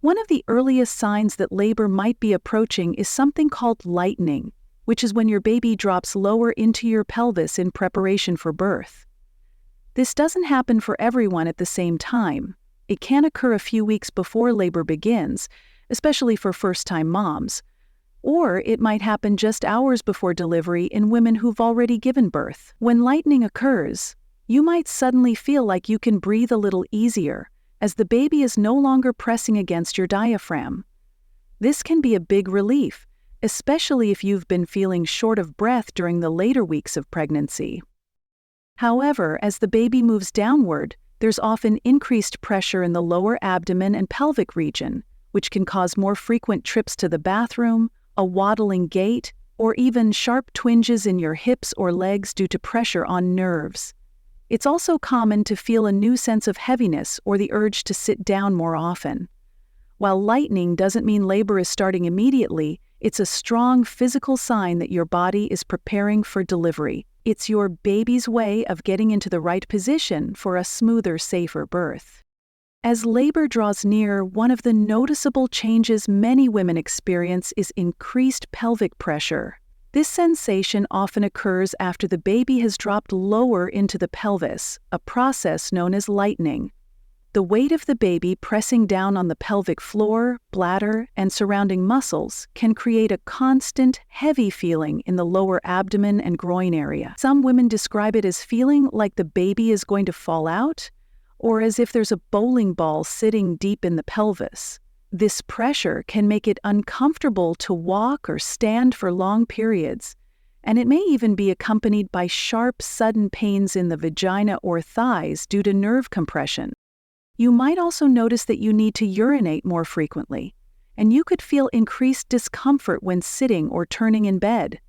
One of the earliest signs that labor might be approaching is something called lightening, which is when your baby drops lower into your pelvis in preparation for birth. This doesn't happen for everyone at the same time. It can occur a few weeks before labor begins, especially for first-time moms. Or it might happen just hours before delivery in women who've already given birth. When lightening occurs, you might suddenly feel like you can breathe a little easier, as the baby is no longer pressing against your diaphragm. This can be a big relief, especially if you've been feeling short of breath during the later weeks of pregnancy. However, as the baby moves downward, there's often increased pressure in the lower abdomen and pelvic region, which can cause more frequent trips to the bathroom, a waddling gait, or even sharp twinges in your hips or legs due to pressure on nerves. It's also common to feel a new sense of heaviness or the urge to sit down more often. While lightening doesn't mean labor is starting immediately, it's a strong physical sign that your body is preparing for delivery. It's your baby's way of getting into the right position for a smoother, safer birth. As labor draws near, one of the noticeable changes many women experience is increased pelvic pressure. This sensation often occurs after the baby has dropped lower into the pelvis, a process known as lightening. The weight of the baby pressing down on the pelvic floor, bladder, and surrounding muscles can create a constant, heavy feeling in the lower abdomen and groin area. Some women describe it as feeling like the baby is going to fall out, or as if there's a bowling ball sitting deep in the pelvis. This pressure can make it uncomfortable to walk or stand for long periods, and it may even be accompanied by sharp, sudden pains in the vagina or thighs due to nerve compression. You might also notice that you need to urinate more frequently, and you could feel increased discomfort when sitting or turning in bed.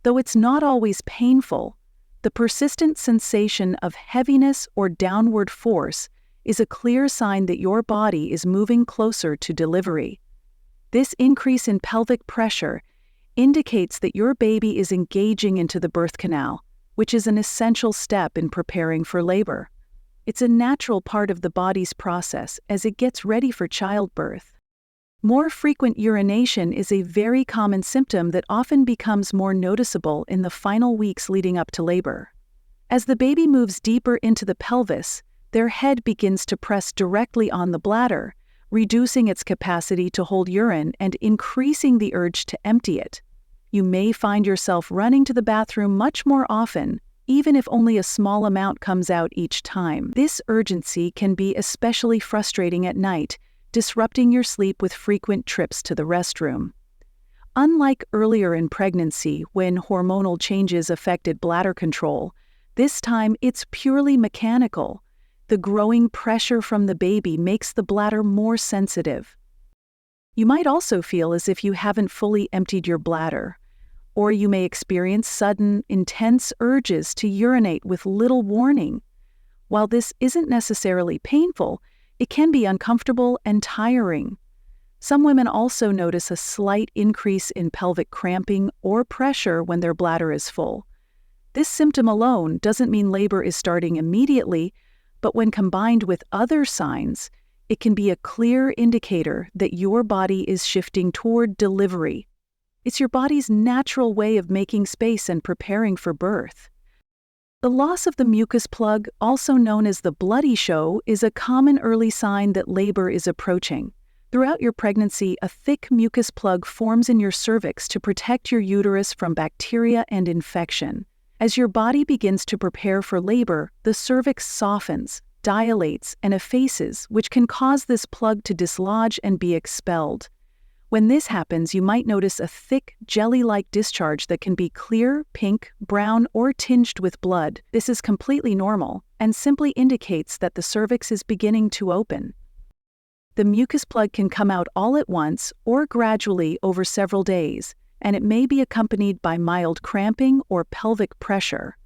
Though it's not always painful, the persistent sensation of heaviness or downward force is a clear sign that your body is moving closer to delivery. This increase in pelvic pressure indicates that your baby is engaging into the birth canal, which is an essential step in preparing for labor. It's a natural part of the body's process as it gets ready for childbirth. More frequent urination is a very common symptom that often becomes more noticeable in the final weeks leading up to labor. As the baby moves deeper into the pelvis, their head begins to press directly on the bladder, reducing its capacity to hold urine and increasing the urge to empty it. You may find yourself running to the bathroom much more often, even if only a small amount comes out each time. This urgency can be especially frustrating at night, disrupting your sleep with frequent trips to the restroom. Unlike earlier in pregnancy, when hormonal changes affected bladder control, this time it's purely mechanical. The growing pressure from the baby makes the bladder more sensitive. You might also feel as if you haven't fully emptied your bladder, or you may experience sudden, intense urges to urinate with little warning. While this isn't necessarily painful, it can be uncomfortable and tiring. Some women also notice a slight increase in pelvic cramping or pressure when their bladder is full. This symptom alone doesn't mean labor is starting immediately, but when combined with other signs, it can be a clear indicator that your body is shifting toward delivery. It's your body's natural way of making space and preparing for birth. The loss of the mucus plug, also known as the bloody show, is a common early sign that labor is approaching. Throughout your pregnancy, a thick mucus plug forms in your cervix to protect your uterus from bacteria and infection. As your body begins to prepare for labor, the cervix softens, dilates, and effaces, which can cause this plug to dislodge and be expelled. When this happens, you might notice a thick, jelly-like discharge that can be clear, pink, brown, or tinged with blood. This is completely normal and simply indicates that the cervix is beginning to open. The mucus plug can come out all at once or gradually over several days, and it may be accompanied by mild cramping or pelvic pressure.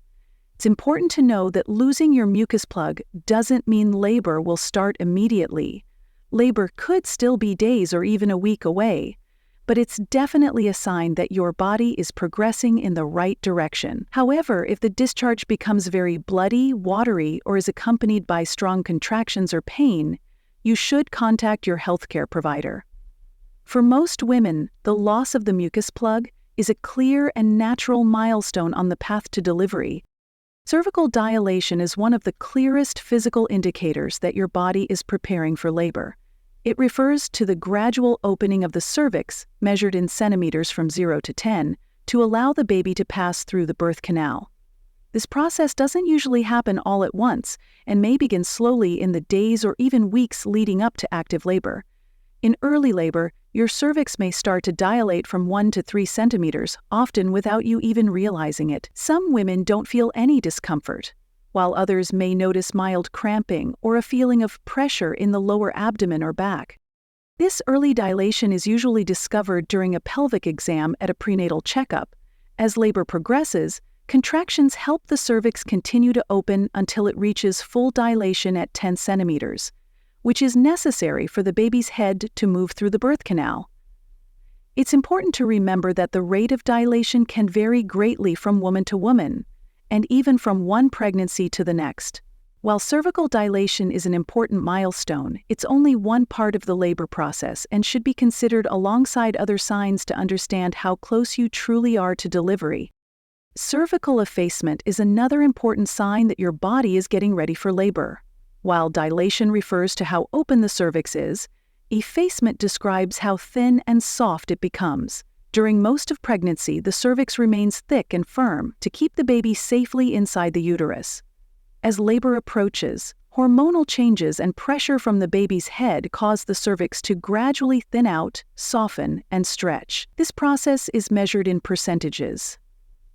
It's important to know that losing your mucus plug doesn't mean labor will start immediately. Labor could still be days or even a week away, but it's definitely a sign that your body is progressing in the right direction. However, if the discharge becomes very bloody, watery, or is accompanied by strong contractions or pain, you should contact your healthcare provider. For most women, the loss of the mucus plug is a clear and natural milestone on the path to delivery. Cervical dilation is one of the clearest physical indicators that your body is preparing for labor. It refers to the gradual opening of the cervix, measured in centimeters from 0 to 10, to allow the baby to pass through the birth canal. This process doesn't usually happen all at once and may begin slowly in the days or even weeks leading up to active labor. In early labor, your cervix may start to dilate from 1 to 3 centimeters, often without you even realizing it. Some women don't feel any discomfort, while others may notice mild cramping or a feeling of pressure in the lower abdomen or back. This early dilation is usually discovered during a pelvic exam at a prenatal checkup. As labor progresses, contractions help the cervix continue to open until it reaches full dilation at 10 centimeters, which is necessary for the baby's head to move through the birth canal. It's important to remember that the rate of dilation can vary greatly from woman to woman, and even from one pregnancy to the next. While cervical dilation is an important milestone, it's only one part of the labor process and should be considered alongside other signs to understand how close you truly are to delivery. Cervical effacement is another important sign that your body is getting ready for labor. While dilation refers to how open the cervix is, effacement describes how thin and soft it becomes. During most of pregnancy, the cervix remains thick and firm to keep the baby safely inside the uterus. As labor approaches, hormonal changes and pressure from the baby's head cause the cervix to gradually thin out, soften, and stretch. This process is measured in percentages.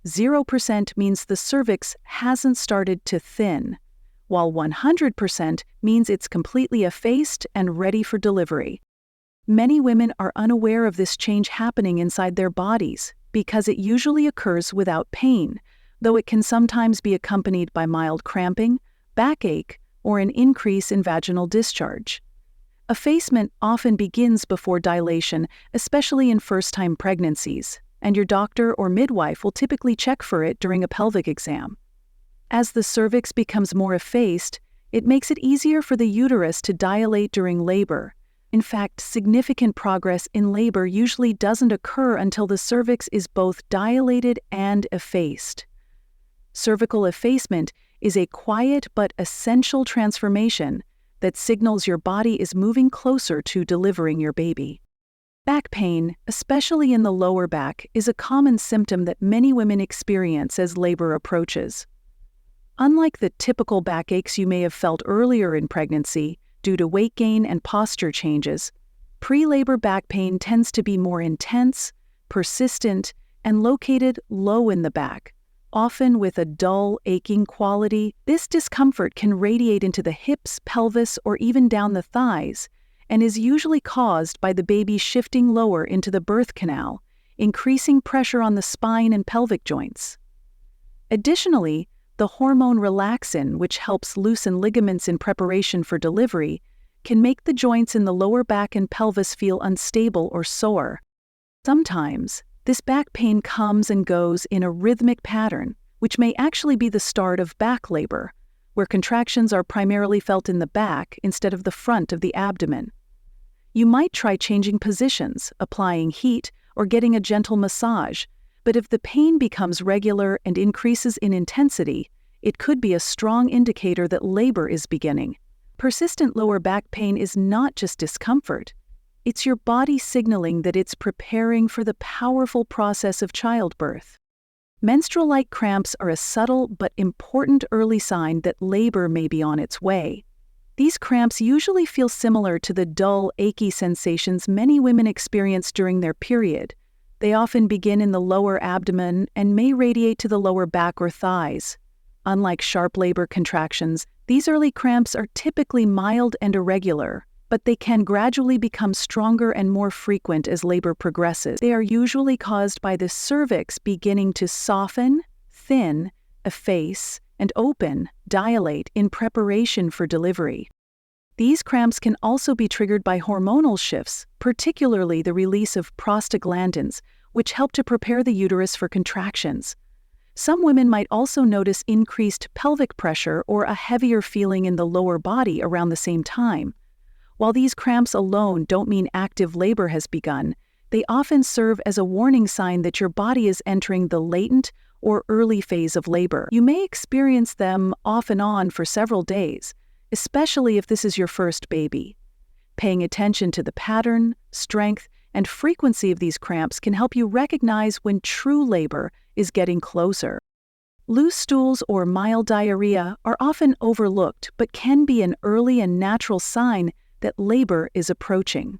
0% means the cervix hasn't started to thin, while 100% means it's completely effaced and ready for delivery. Many women are unaware of this change happening inside their bodies because it usually occurs without pain, though it can sometimes be accompanied by mild cramping, backache, or an increase in vaginal discharge. Effacement often begins before dilation, especially in first-time pregnancies, and your doctor or midwife will typically check for it during a pelvic exam. As the cervix becomes more effaced, it makes it easier for the uterus to dilate during labor. In fact, significant progress in labor usually doesn't occur until the cervix is both dilated and effaced. Cervical effacement is a quiet but essential transformation that signals your body is moving closer to delivering your baby. Back pain, especially in the lower back, is a common symptom that many women experience as labor approaches. Unlike the typical backaches you may have felt earlier in pregnancy due to weight gain and posture changes, pre-labor back pain tends to be more intense, persistent, and located low in the back, often with a dull, aching quality. This discomfort can radiate into the hips, pelvis, or even down the thighs, and is usually caused by the baby shifting lower into the birth canal, increasing pressure on the spine and pelvic joints. Additionally, the hormone relaxin, which helps loosen ligaments in preparation for delivery, can make the joints in the lower back and pelvis feel unstable or sore. Sometimes, this back pain comes and goes in a rhythmic pattern, which may actually be the start of back labor, where contractions are primarily felt in the back instead of the front of the abdomen. You might try changing positions, applying heat, or getting a gentle massage, but if the pain becomes regular and increases in intensity, it could be a strong indicator that labor is beginning. Persistent lower back pain is not just discomfort. It's your body signaling that it's preparing for the powerful process of childbirth. Menstrual-like cramps are a subtle but important early sign that labor may be on its way. These cramps usually feel similar to the dull, achy sensations many women experience during their period. They often begin in the lower abdomen and may radiate to the lower back or thighs. Unlike sharp labor contractions, these early cramps are typically mild and irregular, but they can gradually become stronger and more frequent as labor progresses. They are usually caused by the cervix beginning to soften, thin, efface, and dilate in preparation for delivery. These cramps can also be triggered by hormonal shifts, particularly the release of prostaglandins, which help to prepare the uterus for contractions. Some women might also notice increased pelvic pressure or a heavier feeling in the lower body around the same time. While these cramps alone don't mean active labor has begun, they often serve as a warning sign that your body is entering the latent or early phase of labor. You may experience them off and on for several days, especially if this is your first baby. Paying attention to the pattern, strength, and frequency of these cramps can help you recognize when true labor is getting closer. Loose stools or mild diarrhea are often overlooked but can be an early and natural sign that labor is approaching.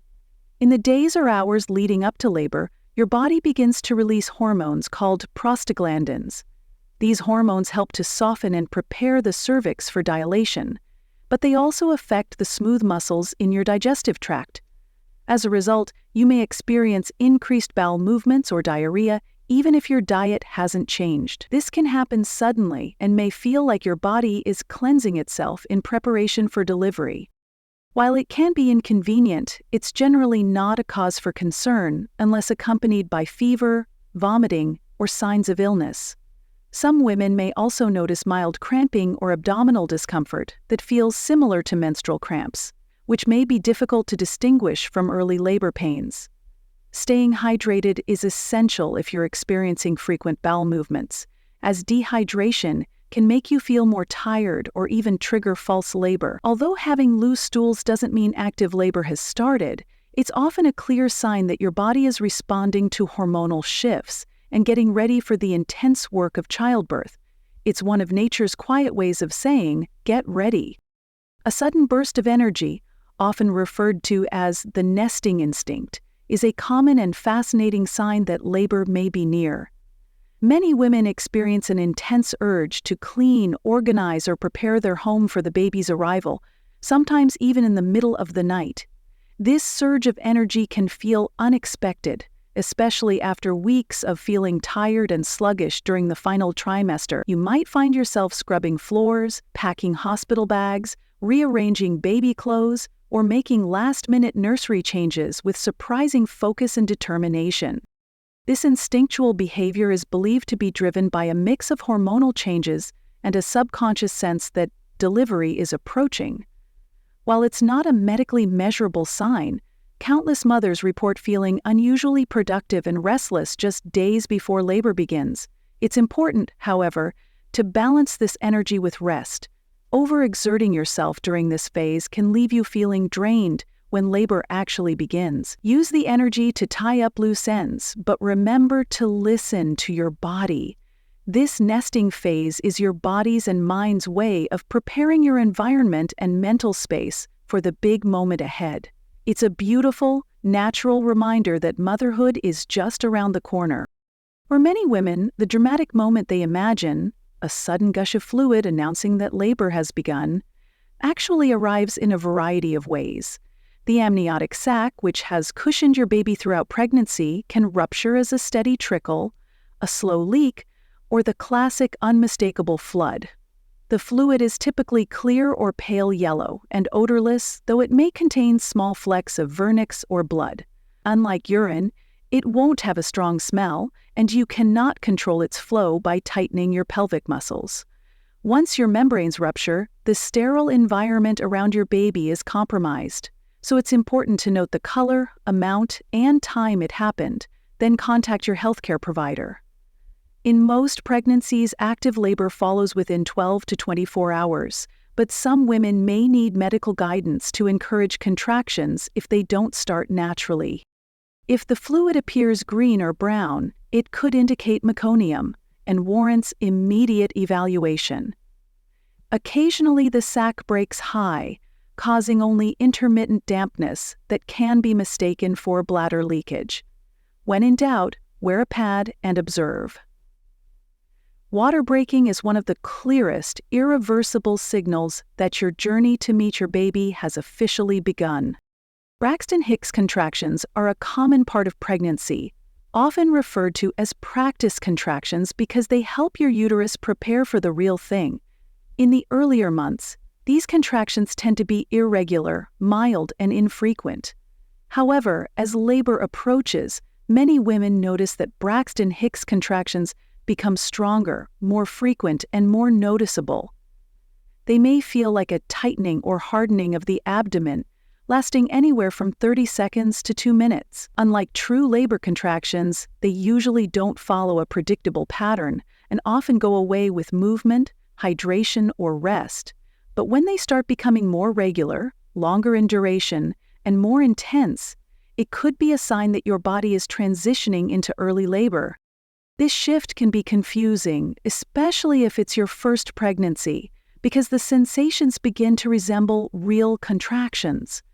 In the days or hours leading up to labor, your body begins to release hormones called prostaglandins. These hormones help to soften and prepare the cervix for dilation, but they also affect the smooth muscles in your digestive tract. As a result, you may experience increased bowel movements or diarrhea even if your diet hasn't changed. This can happen suddenly and may feel like your body is cleansing itself in preparation for delivery. While it can be inconvenient, it's generally not a cause for concern unless accompanied by fever, vomiting, or signs of illness. Some women may also notice mild cramping or abdominal discomfort that feels similar to menstrual cramps, which may be difficult to distinguish from early labor pains. Staying hydrated is essential if you're experiencing frequent bowel movements, as dehydration can make you feel more tired or even trigger false labor. Although having loose stools doesn't mean active labor has started, it's often a clear sign that your body is responding to hormonal shifts and getting ready for the intense work of childbirth. It's one of nature's quiet ways of saying, get ready. A sudden burst of energy, often referred to as the nesting instinct, is a common and fascinating sign that labor may be near. Many women experience an intense urge to clean, organize, or prepare their home for the baby's arrival, sometimes even in the middle of the night. This surge of energy can feel unexpected, especially after weeks of feeling tired and sluggish during the final trimester. You might find yourself scrubbing floors, packing hospital bags, rearranging baby clothes, or making last-minute nursery changes with surprising focus and determination. This instinctual behavior is believed to be driven by a mix of hormonal changes and a subconscious sense that delivery is approaching. While it's not a medically measurable sign, countless mothers report feeling unusually productive and restless just days before labor begins. It's important, however, to balance this energy with rest. Overexerting yourself during this phase can leave you feeling drained when labor actually begins. Use the energy to tie up loose ends, but remember to listen to your body. This nesting phase is your body's and mind's way of preparing your environment and mental space for the big moment ahead. It's a beautiful, natural reminder that motherhood is just around the corner. For many women, the dramatic moment they imagine, a sudden gush of fluid announcing that labor has begun, actually arrives in a variety of ways. The amniotic sac, which has cushioned your baby throughout pregnancy, can rupture as a steady trickle, a slow leak, or the classic unmistakable flood. The fluid is typically clear or pale yellow and odorless, though it may contain small flecks of vernix or blood. Unlike urine, it won't have a strong smell, and you cannot control its flow by tightening your pelvic muscles. Once your membranes rupture, the sterile environment around your baby is compromised. So it's important to note the color, amount, and time it happened, then contact your healthcare provider. In most pregnancies, active labor follows within 12 to 24 hours, but some women may need medical guidance to encourage contractions if they don't start naturally. If the fluid appears green or brown, it could indicate meconium and warrants immediate evaluation. Occasionally, the sac breaks high, causing only intermittent dampness that can be mistaken for bladder leakage. When in doubt, wear a pad and observe. Water breaking is one of the clearest, irreversible signals that your journey to meet your baby has officially begun. Braxton Hicks contractions are a common part of pregnancy, often referred to as practice contractions because they help your uterus prepare for the real thing. In the earlier months, these contractions tend to be irregular, mild, and infrequent. However, as labor approaches, many women notice that Braxton Hicks contractions become stronger, more frequent, and more noticeable. They may feel like a tightening or hardening of the abdomen, lasting anywhere from 30 seconds to 2 minutes. Unlike true labor contractions, they usually don't follow a predictable pattern and often go away with movement, hydration, or rest. But when they start becoming more regular, longer in duration, and more intense, it could be a sign that your body is transitioning into early labor. This shift can be confusing, especially if it's your first pregnancy, because the sensations begin to resemble real contractions.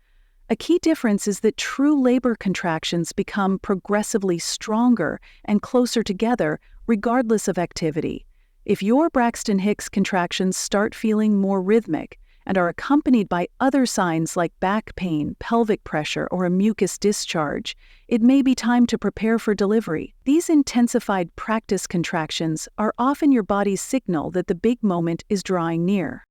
A key difference is that true labor contractions become progressively stronger and closer together regardless of activity. If your Braxton Hicks contractions start feeling more rhythmic and are accompanied by other signs like back pain, pelvic pressure, or a mucus discharge, it may be time to prepare for delivery. These intensified practice contractions are often your body's signal that the big moment is drawing near.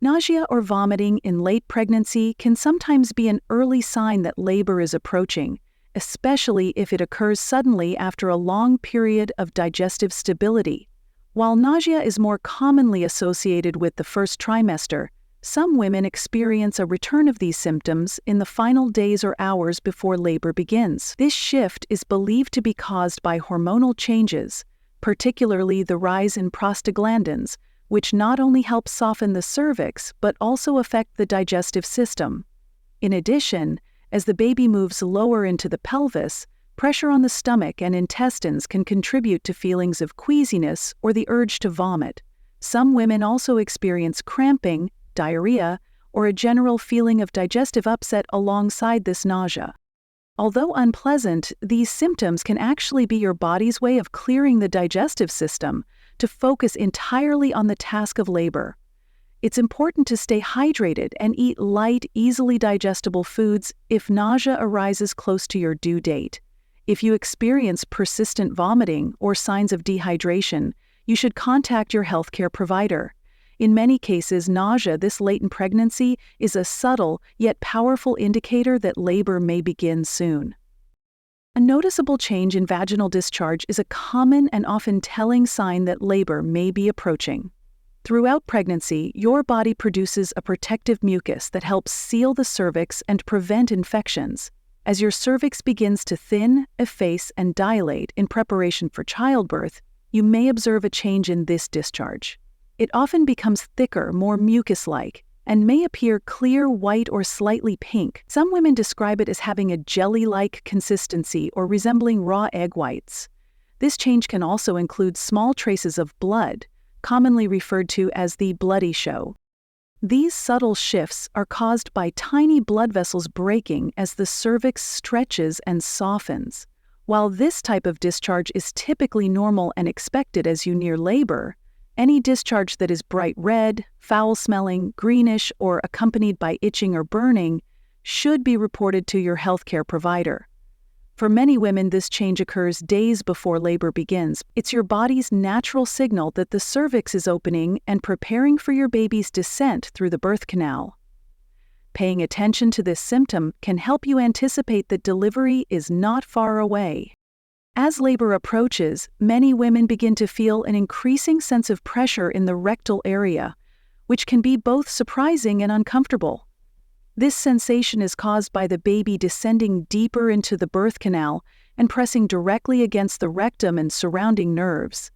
Nausea or vomiting in late pregnancy can sometimes be an early sign that labor is approaching, especially if it occurs suddenly after a long period of digestive stability. While nausea is more commonly associated with the first trimester, some women experience a return of these symptoms in the final days or hours before labor begins. This shift is believed to be caused by hormonal changes, particularly the rise in prostaglandins, which not only help soften the cervix but also affect the digestive system. In addition, as the baby moves lower into the pelvis, pressure on the stomach and intestines can contribute to feelings of queasiness or the urge to vomit. Some women also experience cramping, diarrhea, or a general feeling of digestive upset alongside this nausea. Although unpleasant, these symptoms can actually be your body's way of clearing the digestive system to focus entirely on the task of labor. It's important to stay hydrated and eat light, easily digestible foods if nausea arises close to your due date. If you experience persistent vomiting or signs of dehydration, you should contact your healthcare provider. In many cases, nausea this late in pregnancy is a subtle yet powerful indicator that labor may begin soon. A noticeable change in vaginal discharge is a common and often telling sign that labor may be approaching. Throughout pregnancy, your body produces a protective mucus that helps seal the cervix and prevent infections. As your cervix begins to thin, efface, and dilate in preparation for childbirth, you may observe a change in this discharge. It often becomes thicker, more mucus-like, and may appear clear, white, or slightly pink. Some women describe it as having a jelly-like consistency or resembling raw egg whites. This change can also include small traces of blood, commonly referred to as the bloody show. These subtle shifts are caused by tiny blood vessels breaking as the cervix stretches and softens. While this type of discharge is typically normal and expected as you near labor, any discharge that is bright red, foul-smelling, greenish, or accompanied by itching or burning should be reported to your healthcare provider. For many women, this change occurs days before labor begins. It's your body's natural signal that the cervix is opening and preparing for your baby's descent through the birth canal. Paying attention to this symptom can help you anticipate that delivery is not far away. As labor approaches, many women begin to feel an increasing sense of pressure in the rectal area, which can be both surprising and uncomfortable. This sensation is caused by the baby descending deeper into the birth canal and pressing directly against the rectum and surrounding nerves.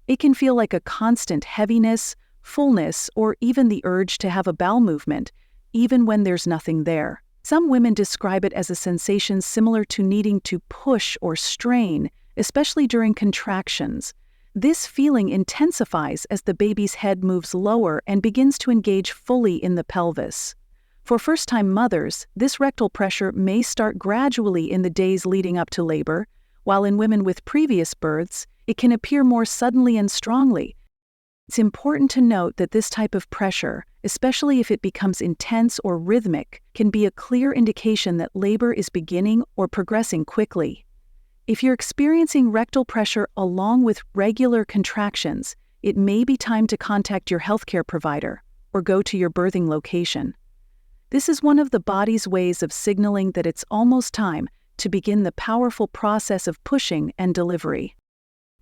It can feel like a constant heaviness, fullness, or even the urge to have a bowel movement, even when there's nothing there. Some women describe it as a sensation similar to needing to push or strain, especially during contractions. This feeling intensifies as the baby's head moves lower and begins to engage fully in the pelvis. For first-time mothers, this rectal pressure may start gradually in the days leading up to labor, while in women with previous births, it can appear more suddenly and strongly. It's important to note that this type of pressure, especially if it becomes intense or rhythmic, can be a clear indication that labor is beginning or progressing quickly. If you're experiencing rectal pressure along with regular contractions, it may be time to contact your healthcare provider or go to your birthing location. This is one of the body's ways of signaling that it's almost time to begin the powerful process of pushing and delivery.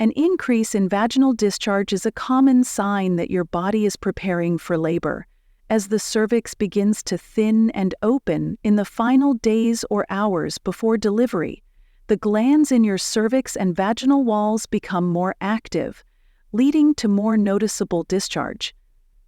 An increase in vaginal discharge is a common sign that your body is preparing for labor, as the cervix begins to thin and open in the final days or hours before delivery. The glands in your cervix and vaginal walls become more active, leading to more noticeable discharge.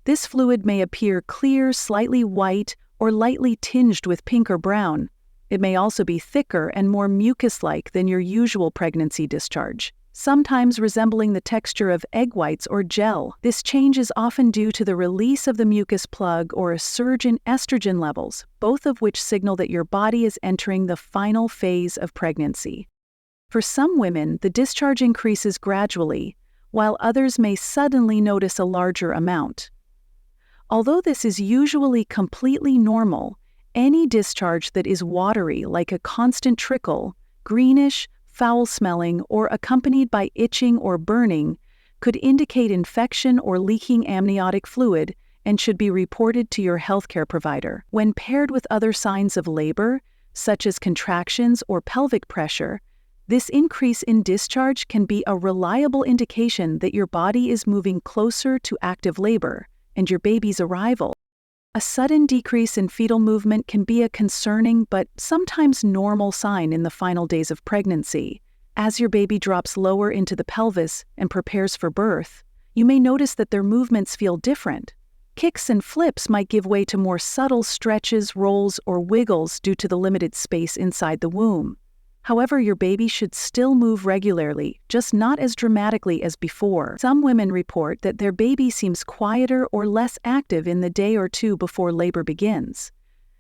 This fluid may appear clear, slightly white, or lightly tinged with pink or brown. It may also be thicker and more mucus-like than your usual pregnancy discharge, sometimes resembling the texture of egg whites or gel. This change is often due to the release of the mucus plug or a surge in estrogen levels, both of which signal that your body is entering the final phase of pregnancy. For some women, the discharge increases gradually, while others may suddenly notice a larger amount. Although this is usually completely normal, any discharge that is watery, like a constant trickle, greenish, foul-smelling, or accompanied by itching or burning, could indicate infection or leaking amniotic fluid and should be reported to your healthcare provider. When paired with other signs of labor, such as contractions or pelvic pressure, this increase in discharge can be a reliable indication that your body is moving closer to active labor and your baby's arrival. A sudden decrease in fetal movement can be a concerning but sometimes normal sign in the final days of pregnancy. As your baby drops lower into the pelvis and prepares for birth, you may notice that their movements feel different. Kicks and flips might give way to more subtle stretches, rolls, or wiggles due to the limited space inside the womb. However, your baby should still move regularly, just not as dramatically as before. Some women report that their baby seems quieter or less active in the day or two before labor begins.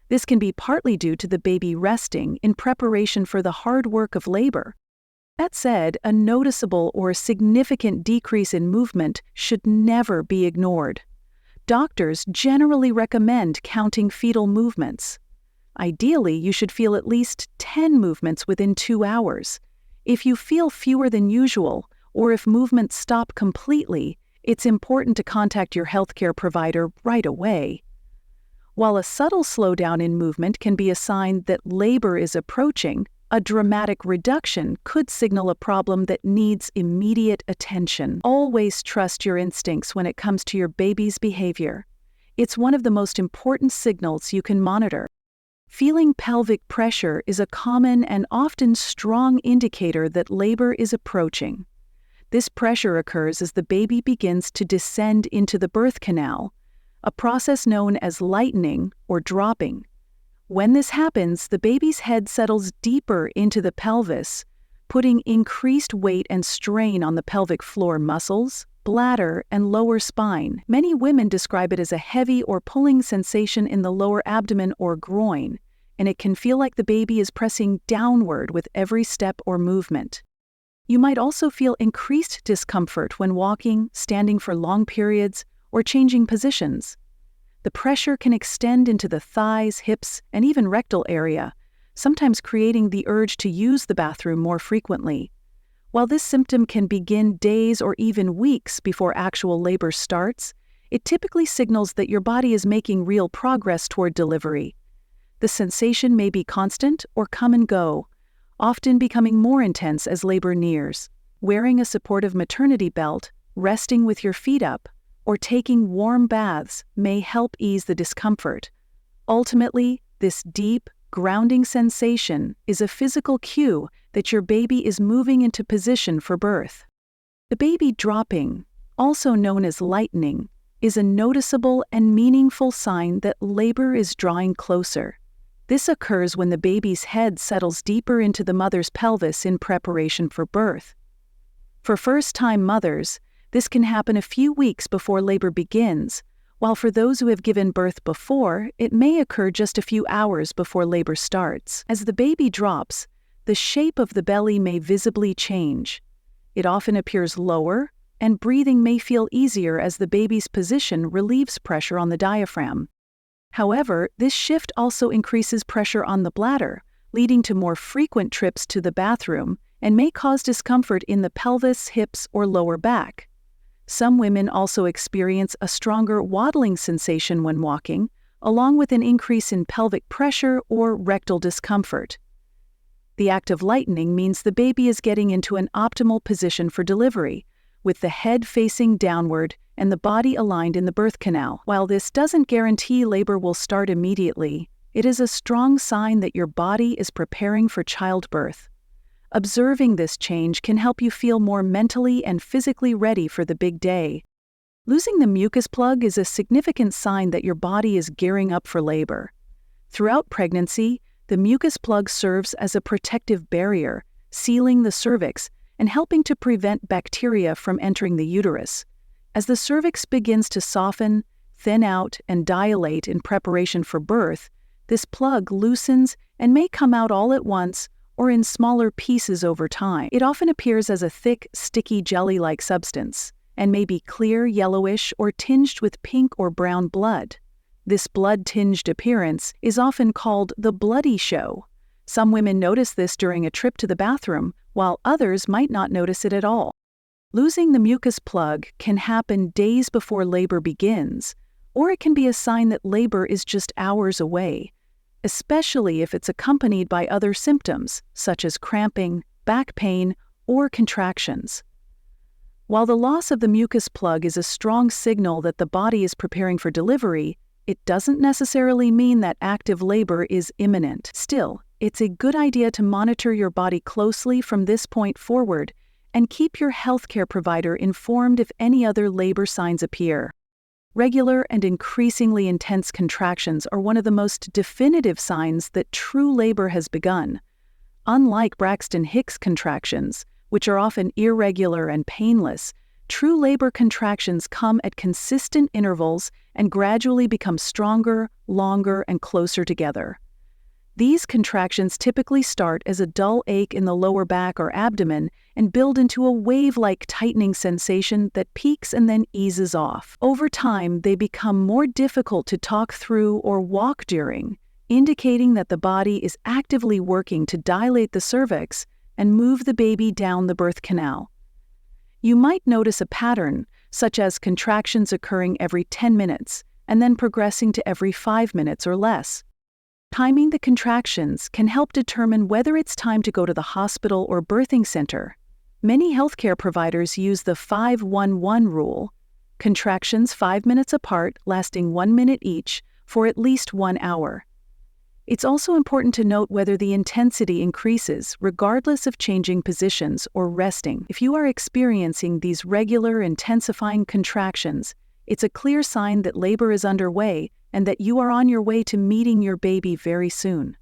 This can be partly due to the baby resting in preparation for the hard work of labor. That said, a noticeable or significant decrease in movement should never be ignored. Doctors generally recommend counting fetal movements. Ideally, you should feel at least 10 movements within 2 hours. If you feel fewer than usual, or if movements stop completely, it's important to contact your healthcare provider right away. While a subtle slowdown in movement can be a sign that labor is approaching, a dramatic reduction could signal a problem that needs immediate attention. Always trust your instincts when it comes to your baby's behavior. It's one of the most important signals you can monitor. Feeling pelvic pressure is a common and often strong indicator that labor is approaching. This pressure occurs as the baby begins to descend into the birth canal, a process known as lightening or dropping. When this happens, the baby's head settles deeper into the pelvis, putting increased weight and strain on the pelvic floor muscles, bladder, and lower spine. Many women describe it as a heavy or pulling sensation in the lower abdomen or groin, and it can feel like the baby is pressing downward with every step or movement. You might also feel increased discomfort when walking, standing for long periods, or changing positions. The pressure can extend into the thighs, hips, and even rectal area, sometimes creating the urge to use the bathroom more frequently. While this symptom can begin days or even weeks before actual labor starts, it typically signals that your body is making real progress toward delivery. The sensation may be constant or come and go, often becoming more intense as labor nears. Wearing a supportive maternity belt, resting with your feet up, or taking warm baths may help ease the discomfort. Ultimately, this deep, grounding sensation is a physical cue that your baby is moving into position for birth. The baby dropping, also known as lightening, is a noticeable and meaningful sign that labor is drawing closer. This occurs when the baby's head settles deeper into the mother's pelvis in preparation for birth. For first-time mothers, this can happen a few weeks before labor begins, while for those who have given birth before, it may occur just a few hours before labor starts. As the baby drops, the shape of the belly may visibly change. It often appears lower, and breathing may feel easier as the baby's position relieves pressure on the diaphragm. However, this shift also increases pressure on the bladder, leading to more frequent trips to the bathroom and may cause discomfort in the pelvis, hips, or lower back. Some women also experience a stronger waddling sensation when walking, along with an increase in pelvic pressure or rectal discomfort. The act of lightening means the baby is getting into an optimal position for delivery, with the head facing downward and the body aligned in the birth canal. While this doesn't guarantee labor will start immediately, it is a strong sign that your body is preparing for childbirth. Observing this change can help you feel more mentally and physically ready for the big day. Losing the mucus plug is a significant sign that your body is gearing up for labor. Throughout pregnancy, the mucus plug serves as a protective barrier, sealing the cervix and helping to prevent bacteria from entering the uterus. As the cervix begins to soften, thin out, and dilate in preparation for birth, this plug loosens and may come out all at once or in smaller pieces over time. It often appears as a thick, sticky jelly-like substance and may be clear, yellowish, or tinged with pink or brown blood. This blood-tinged appearance is often called the bloody show. Some women notice this during a trip to the bathroom, while others might not notice it at all. Losing the mucus plug can happen days before labor begins, or it can be a sign that labor is just hours away, especially if it's accompanied by other symptoms, such as cramping, back pain, or contractions. While the loss of the mucus plug is a strong signal that the body is preparing for delivery, it doesn't necessarily mean that active labor is imminent. Still, it's a good idea to monitor your body closely from this point forward and keep your healthcare provider informed if any other labor signs appear. Regular and increasingly intense contractions are one of the most definitive signs that true labor has begun. Unlike Braxton Hicks contractions, which are often irregular and painless, true labor contractions come at consistent intervals and gradually become stronger, longer, and closer together. These contractions typically start as a dull ache in the lower back or abdomen and build into a wave-like tightening sensation that peaks and then eases off. Over time, they become more difficult to talk through or walk during, indicating that the body is actively working to dilate the cervix and move the baby down the birth canal. You might notice a pattern, such as contractions occurring every 10 minutes and then progressing to every 5 minutes or less. Timing the contractions can help determine whether it's time to go to the hospital or birthing center. Many healthcare providers use the 5-1-1 rule, contractions 5 minutes apart, lasting 1 minute each, for at least 1 hour. It's also important to note whether the intensity increases, regardless of changing positions or resting. If you are experiencing these regular, intensifying contractions, it's a clear sign that labor is underway and that you are on your way to meeting your baby very soon.